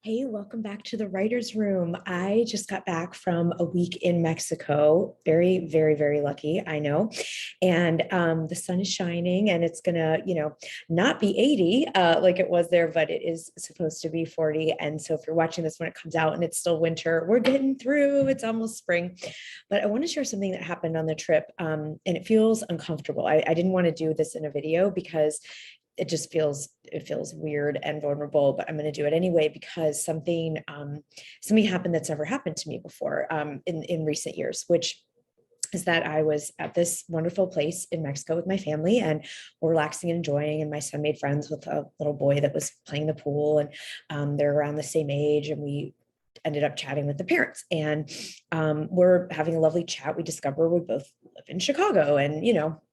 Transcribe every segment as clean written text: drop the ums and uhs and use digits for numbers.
Hey, welcome back to the writer's room. I just got back from a week in Mexico. Very, very, very lucky, I know. And the sun is shining and it's gonna, not be 80 like it was there, but it is supposed to be 40. And so if you're watching this when it comes out and it's still winter, we're getting through, it's almost spring. But I want to share something that happened on the trip. And it feels uncomfortable. I didn't want to do this in a video because it feels weird and vulnerable, but I'm going to do it anyway because something happened that's never happened to me before in recent years, which is that I was at this wonderful place in Mexico with my family and we're relaxing and enjoying. And my son made friends with a little boy that was playing the pool, and they're around the same age. And we ended up chatting with the parents, and we're having a lovely chat. We discover we both live in Chicago, and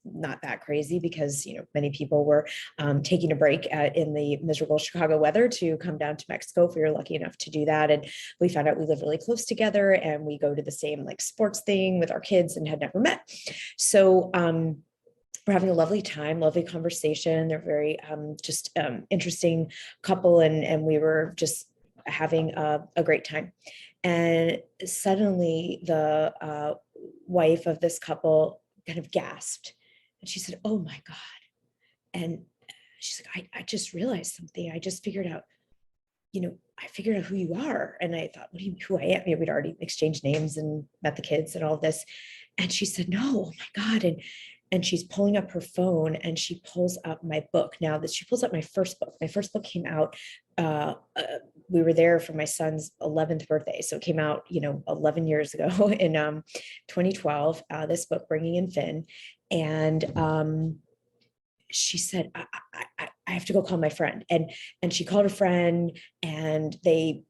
not that crazy because many people were taking a break in the miserable Chicago weather to come down to Mexico if we were lucky enough to do that. And we found out we live really close together, and we go to the same like sports thing with our kids and had never met. So we're having a lovely time, lovely conversation. They're very just interesting couple, and we were just having a great time. And suddenly the wife of this couple kind of gasped, and she said, "Oh my God." And she's like, I just realized something. I just figured out, I figured out who you are. And I thought, what do you mean who I am? We'd already exchanged names and met the kids and all of this. And she said, "No, oh my God." And she's pulling up her phone and she pulls up my book. Now that she pulls up my first book. My first book came out. We were there for my son's 11th birthday. So it came out, 11 years ago in 2012, this book, Bringing in Finn. And she said, I have to go call my friend. And she called a friend and they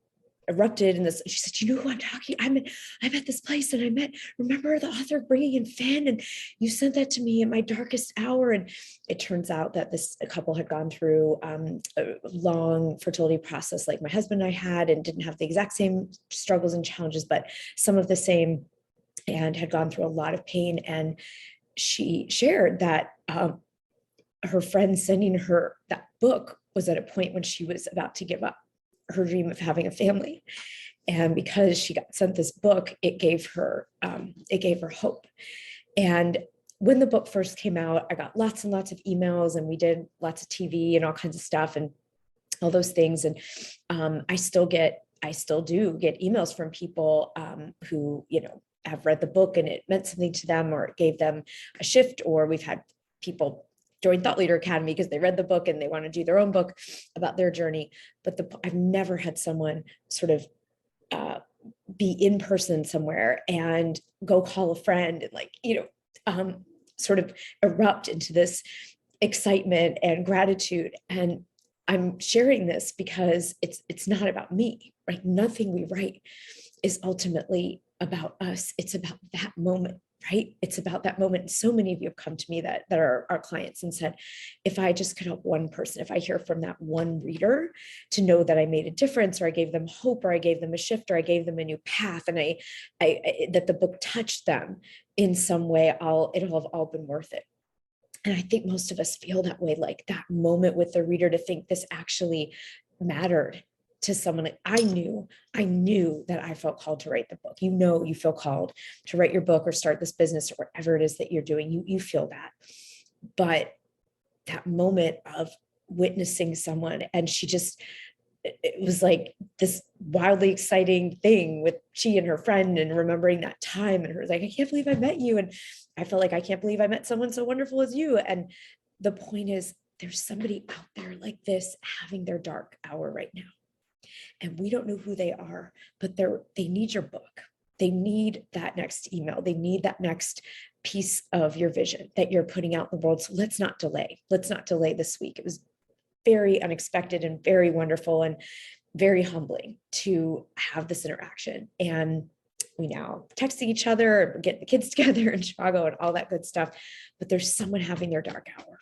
erupted in this. She said, "You know who I'm talking? I'm at this place and remember the author of Bringing in Finn? And you sent that to me in my darkest hour." And it turns out that this couple had gone through a long fertility process like my husband and I had, and didn't have the exact same struggles and challenges, but some of the same, and had gone through a lot of pain. And she shared that her friend sending her that book was at a point when she was about to give up her dream of having a family. And because she got sent this book, it gave her hope. And when the book first came out, I got lots and lots of emails, and we did lots of TV and all kinds of stuff and all those things. And I still do get emails from people who, have read the book and it meant something to them, or it gave them a shift, or we've had people join Thought Leader Academy because they read the book and they want to do their own book about their journey. But I've never had someone sort of be in person somewhere and go call a friend and sort of erupt into this excitement and gratitude. And I'm sharing this because it's not about me, right? Nothing we write is ultimately about us. It's about that moment, right? It's about that moment. So many of you have come to me that are our clients and said, if I just could help one person, if I hear from that one reader to know that I made a difference, or I gave them hope, or I gave them a shift, or I gave them a new path, and I that the book touched them in some way, it'll have all been worth it. And I think most of us feel that way, like that moment with the reader, to think this actually mattered to someone. Like I knew that I felt called to write the book. You feel called to write your book or start this business or whatever it is that you're doing. You feel that. But that moment of witnessing someone, and it was like this wildly exciting thing with she and her friend, and remembering that time, and her was like, "I can't believe I met you." And I felt like, "I can't believe I met someone so wonderful as you." And the point is, there's somebody out there like this having their dark hour right now. And we don't know who they are, but they need your book. They need that next email. They need that next piece of your vision that you're putting out in the world. So let's not delay. Let's not delay this week. It was very unexpected and very wonderful and very humbling to have this interaction. And we now texting each other, getting the kids together in Chicago and all that good stuff. But there's someone having their dark hour,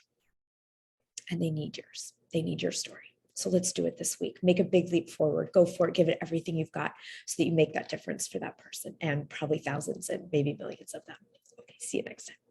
and they need yours. They need your story. So let's do it this week. Make a big leap forward. Go for it. Give it everything you've got so that you make that difference for that person, and probably thousands and maybe millions of them. Okay, see you next time.